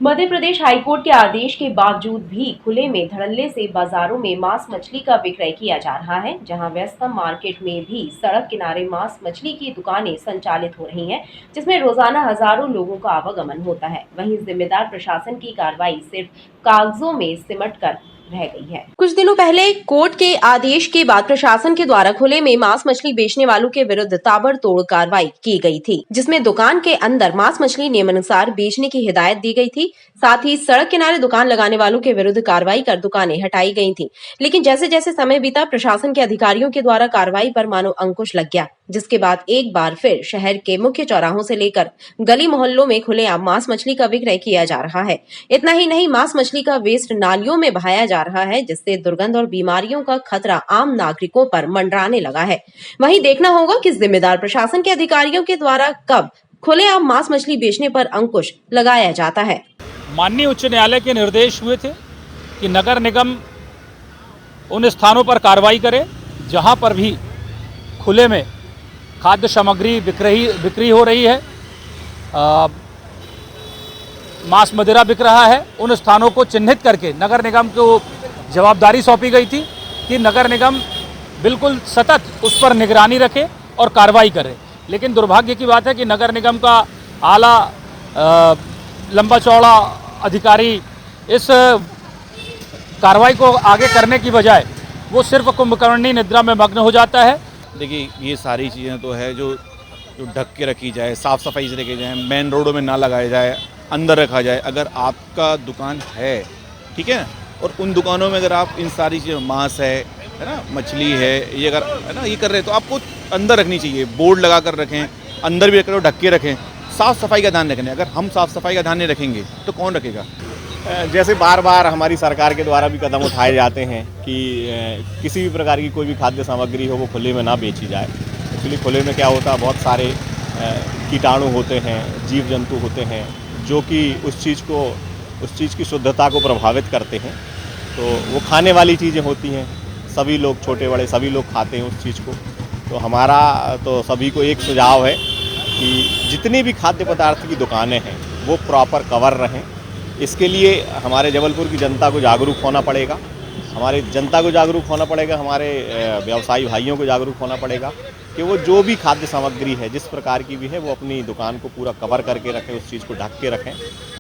Madhya Pradesh high court के आदेश के बावजूद भी खुले में धड़ल्ले से बाजारों में मांस मछली का विक्रय किया जा रहा है। जहां व्यस्तम मार्केट में भी सड़क किनारे मांस मछली की दुकानें संचालित हो रही हैं, जिसमें रोजाना हजारों लोगों का आवागमन होता है। वहीं जिम्मेदार प्रशासन की कार्रवाई सिर्फ कागजों में सिमट कर रह गई है। कुछ दिनों पहले कोर्ट के आदेश के बाद प्रशासन के द्वारा खुले में मांस मछली बेचने वालों के विरुद्ध ताबड़तोड़ कार्रवाई की गई थी, जिसमें दुकान के अंदर मांस मछली नियमानुसार बेचने की हिदायत दी गई थी। साथ ही सड़क किनारे दुकान लगाने वालों के विरुद्ध कार्रवाई कर दुकानें हटाई गई थीं। लेकिन जैसे जैसे समय बीता, प्रशासन के अधिकारियों के द्वारा कार्रवाई पर मानो अंकुश लग गया, जिसके बाद एक बार फिर शहर के मुख्य चौराहों से लेकर गली मोहल्लों में खुलेआम मांस मछली का विक्रय किया जा रहा है। इतना ही नहीं, मांस मछली का वेस्ट नालियों में बहाया जा रहा है, जिससे दुर्गंध और बीमारियों का खतरा आम नागरिकों पर मंडराने लगा है। वहीं देखना होगा कि जिम्मेदार प्रशासन के अधिकारियों के द्वारा कब खुलेआम मांस मछली बेचने पर अंकुश लगाया जाता है। माननीय उच्च न्यायालय के निर्देश हुए थे कि नगर निगम उन स्थानों पर कार्रवाई करे जहां पर भी खुले में खाद्य सामग्री बिक्री हो रही है, मांस मदिरा बिक रहा है। उन स्थानों को चिन्हित करके नगर निगम को जवाबदारी सौंपी गई थी कि नगर निगम बिल्कुल सतत उस पर निगरानी रखे और कार्रवाई करे। लेकिन दुर्भाग्य की बात है कि नगर निगम का आला लंबा चौड़ा अधिकारी इस कार्रवाई को आगे करने की बजाय वो सिर्फ कुंभकर्णी निद्रा में मग्न हो जाता है। देखिए, ये सारी चीज़ें तो है जो ढक के रखी जाए, साफ़ सफाई से रखी जाए, मेन रोडों में ना लगाया जाए, अंदर रखा जाए। अगर आपका दुकान है, ठीक है, और उन दुकानों में अगर आप इन सारी चीज़ें, मांस है ना, मछली है, ये अगर है ना ये कर रहे हैं तो आपको अंदर रखनी चाहिए। बोर्ड लगा कर रखें, अंदर भी रखें और ढक के रखें। साफ़ सफाई का ध्यान रखें। अगर हम साफ़ सफाई का ध्यान नहीं रखेंगे तो कौन रखेगा। जैसे बार बार हमारी सरकार के द्वारा भी कदम उठाए जाते हैं कि किसी भी प्रकार की कोई भी खाद्य सामग्री हो वो खुले में ना बेची जाए। एक्चुअली खुले में क्या होता है, बहुत सारे कीटाणु होते हैं, जीव जंतु होते हैं जो कि उस चीज़ की शुद्धता को प्रभावित करते हैं। तो वो खाने वाली चीज़ें होती हैं, सभी लोग, छोटे बड़े सभी लोग खाते हैं उस चीज़ को। तो हमारा तो सभी को एक सुझाव है कि जितनी भी खाद्य पदार्थ की दुकानें हैं वो प्रॉपर कवर रहें। इसके लिए हमारे जबलपुर की जनता को जागरूक होना पड़ेगा, हमारे जनता को जागरूक होना पड़ेगा, हमारे व्यवसायी भाइयों को जागरूक होना पड़ेगा कि वो जो भी खाद्य सामग्री है, जिस प्रकार की भी है, वो अपनी दुकान को पूरा कवर करके रखें, उस चीज़ को ढक के रखें।